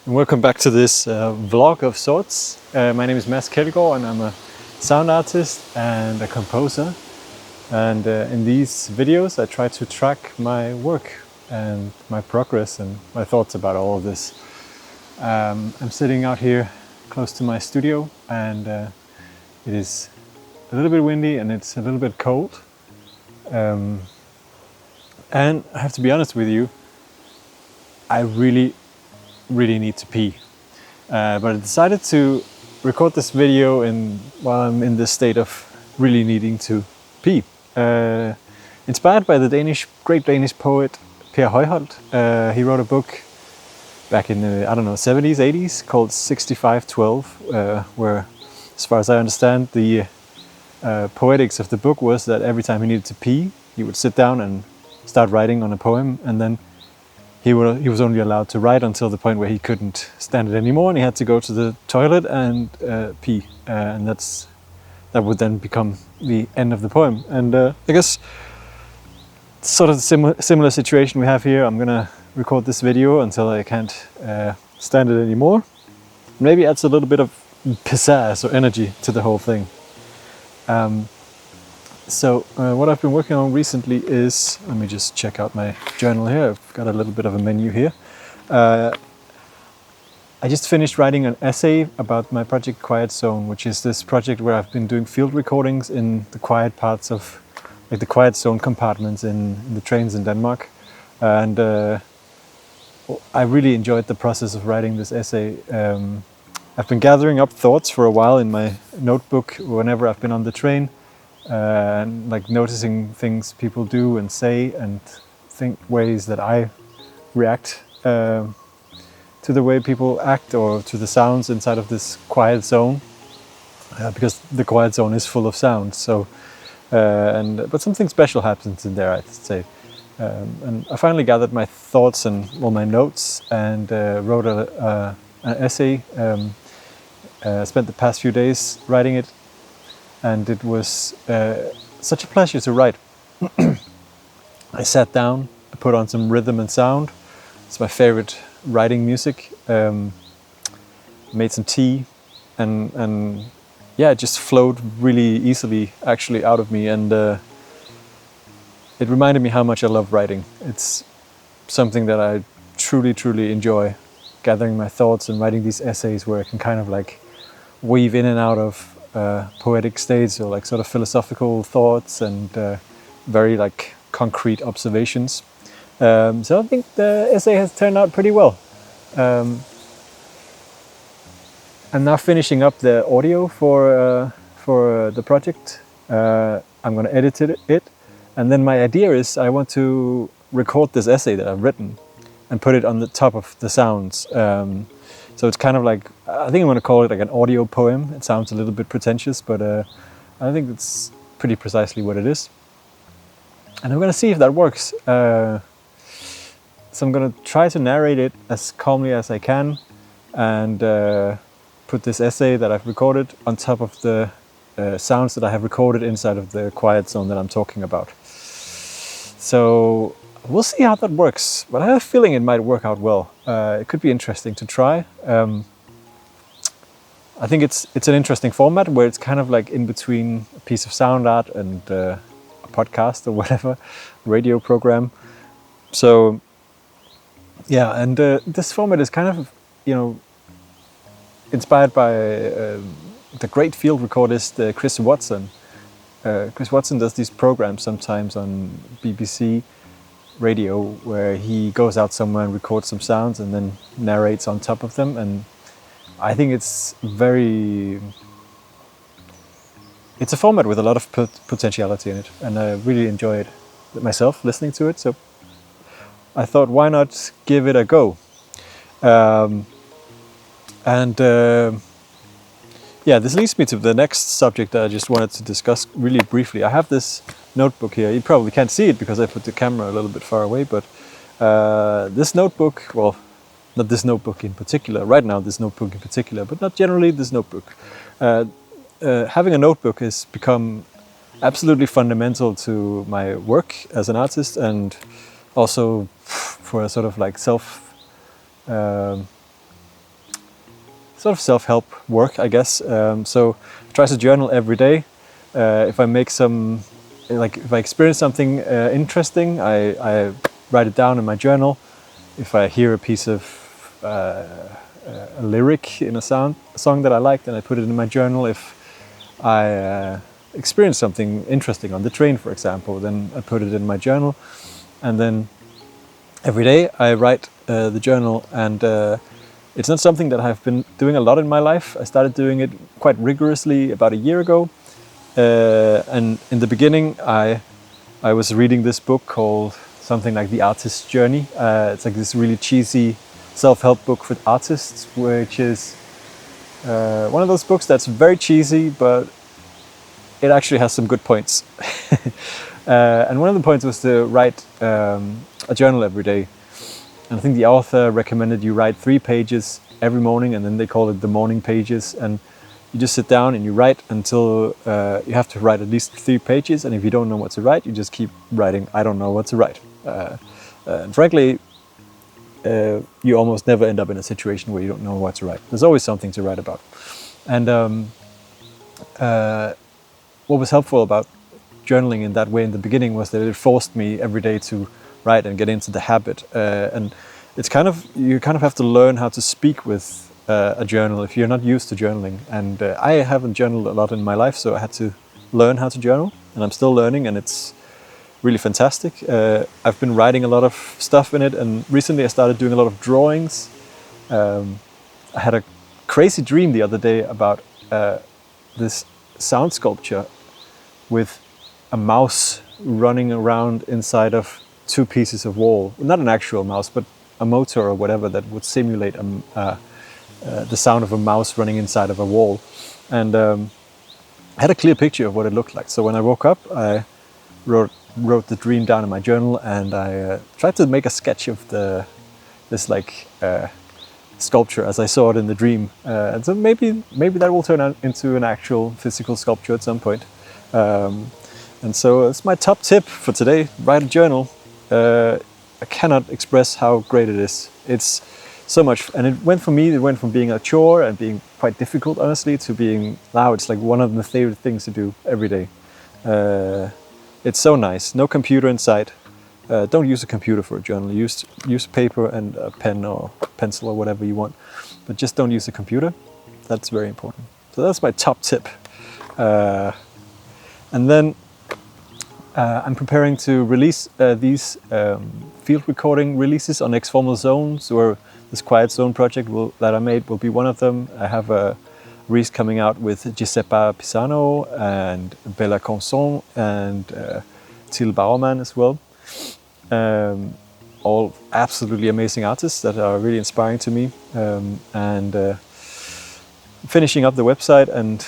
and welcome back to this vlog of sorts. My name is Mads Kjeldgaard and I'm a sound artist and a composer. And in these videos I try to track my work and my progress and my thoughts about all of this. I'm sitting out here close to my studio and it is a little bit windy and it's a little bit cold. And I have to be honest with you, I really need to pee. But I decided to record this video while I'm in this state of really needing to pee. Inspired by the great Danish poet Per Højholt. He wrote a book back in the, 70s, 80s called 6512, where, as far as I understand, the poetics of the book was that every time he needed to pee, he would sit down and start writing on a poem, and then he was only allowed to write until the point where he couldn't stand it anymore and he had to go to the toilet and pee. And that would then become the end of the poem. And I guess sort of the similar situation we have here. I'm gonna record this video until I can't stand it anymore. Maybe adds a little bit of pizzazz or energy to the whole thing. So what I've been working on recently is, let me just check out my journal here. I've got a little bit of a menu here. I just finished writing an essay about my project Quiet Zone, which is this project where I've been doing field recordings in the quiet parts of, like the Quiet Zone compartments in the trains in Denmark. And I really enjoyed the process of writing this essay. I've been gathering up thoughts for a while in my notebook whenever I've been on the train. And like noticing things people do and say and think ways that I react to the way people act or to the sounds inside of this quiet zone, because the quiet zone is full of sound. So, but something special happens in there, I'd say. And I finally gathered my thoughts and all my notes and wrote an essay. Spent the past few days writing it. And it was such a pleasure to write. I sat down, I put on some rhythm and sound. It's my favorite writing music. Made some tea, and yeah, it just flowed really easily actually out of me. And it reminded me how much I love writing. It's something that I truly enjoy, gathering my thoughts and writing these essays where I can kind of like weave in and out of poetic states or like sort of philosophical thoughts and very like concrete observations. So I think the essay has turned out pretty well. I'm now finishing up the audio for the project. I'm going to edit it, and then my idea is I want to record this essay that I've written and put it on the top of the sounds. So it's kind of like, I think I'm going to call it like an audio poem. It sounds a little bit pretentious, but I think it's pretty precisely what it is. And I'm going to see if that works. So I'm going to try to narrate it as calmly as I can and put this essay that I've recorded on top of the sounds that I have recorded inside of the quiet zone that I'm talking about. So we'll see how that works, but I have a feeling it might work out well. It could be interesting to try. I think it's an interesting format where it's kind of like in between a piece of sound art and a podcast or whatever, radio program. So yeah, and this format is kind of, inspired by the great field recordist Chris Watson. Chris Watson does these programs sometimes on BBC radio where he goes out somewhere and records some sounds and then narrates on top of them, and I think it's a format with a lot of potentiality in it, and I really enjoyed myself listening to it, so I thought why not give it a go. Yeah, this leads me to the next subject that I just wanted to discuss really briefly. I have this notebook here. You probably can't see it because I put the camera a little bit far away, but this notebook, well, not this notebook in particular, right now this notebook in particular, but not generally this notebook. Having a notebook has become absolutely fundamental to my work as an artist, and also for a sort of like sort of self-help work, I guess. So I try to journal every day. If I make some, like if I experience something interesting, I write it down in my journal. If I hear a piece of a lyric in a song that I like, then I put it in my journal. If I experience something interesting on the train, for example, then I put it in my journal. And then every day I write the journal, and it's not something that I've been doing a lot in my life. I started doing it quite rigorously about a year ago. And in the beginning, I was reading this book called something like The Artist's Journey. It's like this really cheesy self-help book for artists, which is one of those books that's very cheesy, but it actually has some good points. And one of the points was to write a journal every day. And I think the author recommended you write 3 pages every morning, and then they call it the morning pages. And you just sit down and you write until you have to write at least 3 pages. And if you don't know what to write, you just keep writing, I don't know what to write. And frankly, you almost never end up in a situation where you don't know what to write. There's always something to write about. And what was helpful about journaling in that way in the beginning was that it forced me every day to write and get into the habit. And it's you kind of have to learn how to speak with a journal if you're not used to journaling. And I haven't journaled a lot in my life, so I had to learn how to journal, and I'm still learning, and it's really fantastic. I've been writing a lot of stuff in it, and recently I started doing a lot of drawings. I had a crazy dream the other day about this sound sculpture with a mouse running around inside of 2 pieces of wall. Not an actual mouse, but a motor or whatever that would simulate the sound of a mouse running inside of a wall. And I had a clear picture of what it looked like. So when I woke up, I wrote the dream down in my journal, and I tried to make a sketch of this sculpture as I saw it in the dream. And so maybe that will turn out into an actual physical sculpture at some point. And so it's my top tip for today: write a journal. I cannot express how great it is. It's so much, and it went from being a chore and being quite difficult, honestly, to being now it's like one of my favorite things to do every day. It's so nice. No computer in sight. Don't use a computer for a journal. Use paper and a pen or pencil or whatever you want, but just don't use a computer. That's very important. So that's my top tip. And then I'm preparing to release these field recording releases on X-Formal Zones, or this Quiet Zone project that I made will be one of them. I have a release coming out with Giuseppa Pisano and Bella Conson and Till Bauerman as well. All absolutely amazing artists that are really inspiring to me. And finishing up the website and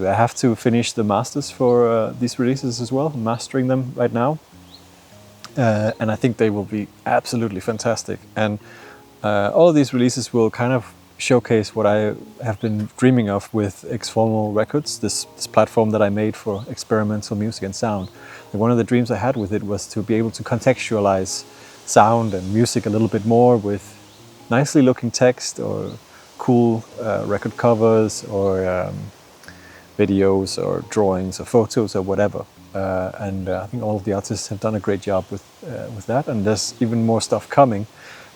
I have to finish the masters for these releases as well. I'm mastering them right now. And I think they will be absolutely fantastic. And all of these releases will kind of showcase what I have been dreaming of with X-Formal Records, this platform that I made for experimental music and sound. And one of the dreams I had with it was to be able to contextualize sound and music a little bit more with nicely looking text or cool record covers or videos or drawings or photos or whatever. And I think all of the artists have done a great job with that, and there's even more stuff coming,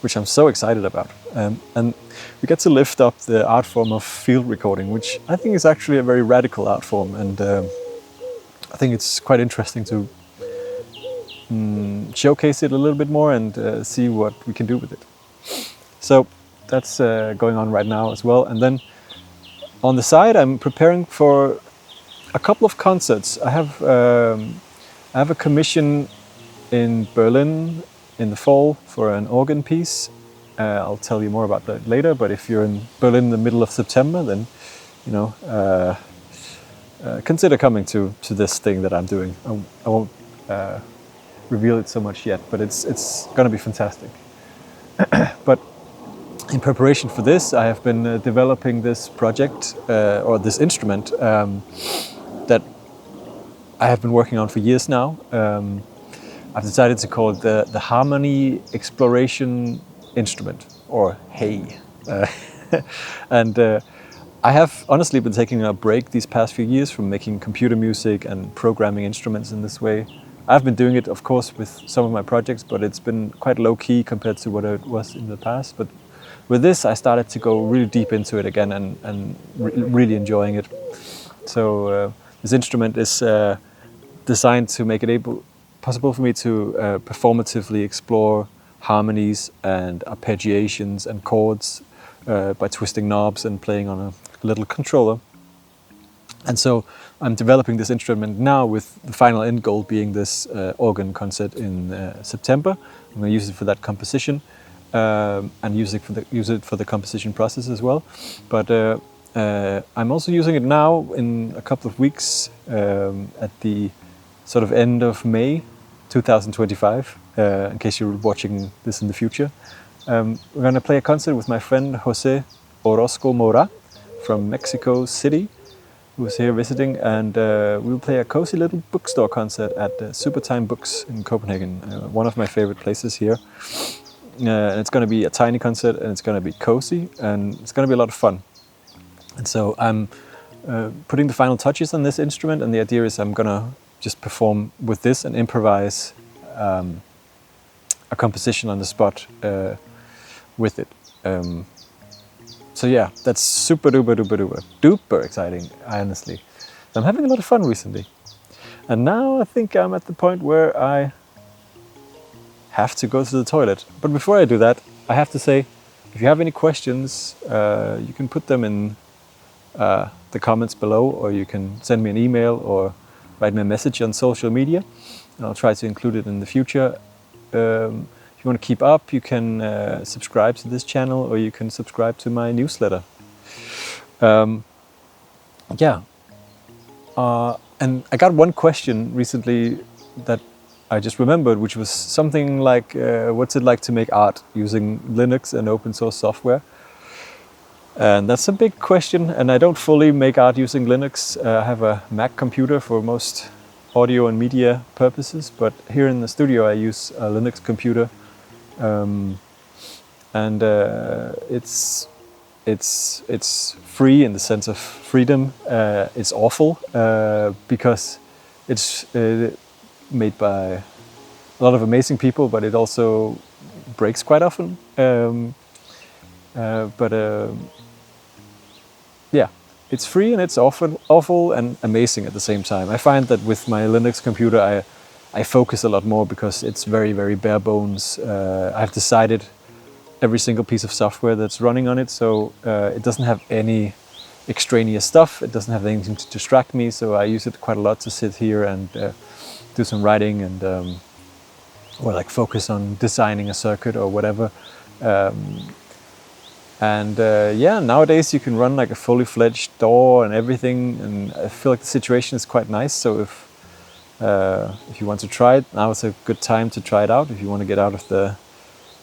which I'm so excited about. And we get to lift up the art form of field recording, which I think is actually a very radical art form, and I think it's quite interesting to showcase it a little bit more and see what we can do with it. So that's going on right now as well. And then on the side, I'm preparing for a couple of concerts. I have a commission in Berlin in the fall for an organ piece. I'll tell you more about that later, but if you're in Berlin in the middle of September, then consider coming to this thing that I'm doing. I won't reveal it so much yet, but it's going to be fantastic. But in preparation for this, I have been developing this project or this instrument that I have been working on for years now. I've decided to call it the Harmony Exploration Instrument, or HEY. And I have honestly been taking a break these past few years from making computer music and programming instruments in this way. I've been doing it, of course, with some of my projects, but it's been quite low-key compared to what it was in the past. But with this, I started to go really deep into it again and really enjoying it. So this instrument is designed to make it possible for me to performatively explore harmonies and arpeggiations and chords by twisting knobs and playing on a little controller. And so I'm developing this instrument now with the final end goal being this organ concert in September. I'm going to use it for that composition and use it for the composition process as well. But I'm also using it now in a couple of weeks at the sort of end of May 2025, in case you're watching this in the future. We're going to play a concert with my friend Jose Orozco Mora from Mexico City, who's here visiting, and we'll play a cozy little bookstore concert at Supertime Books in Copenhagen, one of my favorite places here. And it's going to be a tiny concert, and it's going to be cozy, and it's going to be a lot of fun. And so I'm putting the final touches on this instrument, and the idea is I'm going to just perform with this and improvise a composition on the spot with it. So yeah, that's super duper exciting, honestly. I'm having a lot of fun recently. And now I think I'm at the point where I have to go to the toilet. But before I do that, I have to say, if you have any questions, you can put them in the comments below, or you can send me an email or write me a message on social media, and I'll try to include it in the future. If you want to keep up, you can subscribe to this channel, or you can subscribe to my newsletter. And I got one question recently that I just remembered, which was something like, what's it like to make art using Linux and open source software? And that's a big question, and I don't fully make art using Linux. I have a Mac computer for most audio and media purposes, but here in the studio I use a Linux computer, and it's free in the sense of freedom. It's awful because it's made by a lot of amazing people, but it also breaks quite often. Yeah, it's free and it's awful and amazing at the same time. I find that with my Linux computer I focus a lot more because it's very bare bones. I've decided every single piece of software that's running on it, so it doesn't have any extraneous stuff. It doesn't have anything to distract me, so I use it quite a lot to sit here and do some writing and or like focus on designing a circuit or whatever. Yeah, nowadays you can run like a fully fledged DAW and everything, and I feel like the situation is quite nice. So if you want to try it, now is a good time to try it out. If you want to get out of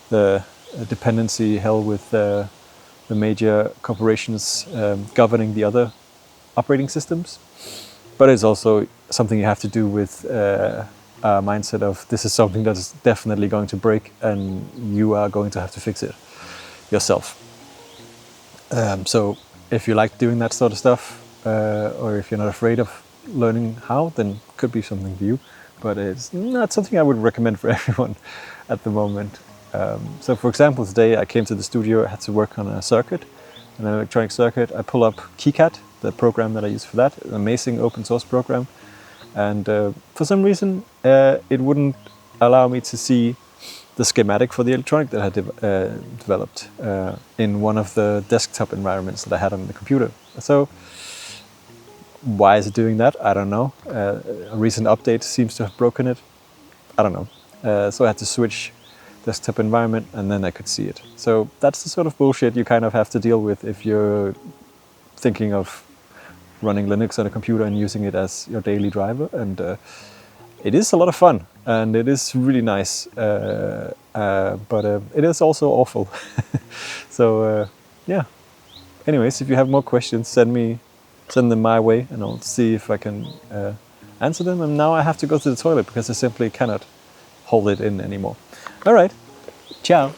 the dependency hell with the major corporations governing the other operating systems. But it's also something you have to do with a mindset of this is something that is definitely going to break, and you are going to have to fix it yourself. So if you like doing that sort of stuff, or if you're not afraid of learning how, then it could be something for you. But it's not something I would recommend for everyone at the moment. So for example, today I came to the studio, I had to work on a circuit, an electronic circuit. I pull up KiCad, the program that I use for that, an amazing open source program. And for some reason, it wouldn't allow me to see the schematic for the electronic that I had developed in one of the desktop environments that I had on the computer. So why is it doing that? I don't know. A recent update seems to have broken it. I don't know. So I had to switch desktop environment and then I could see it. So that's the sort of bullshit you kind of have to deal with if you're thinking of running Linux on a computer and using it as your daily driver. And it is a lot of fun and it is really nice, but it is also awful. So yeah. Anyways, if you have more questions, send them my way and I'll see if I can answer them. And now I have to go to the toilet because I simply cannot hold it in anymore. All right, ciao.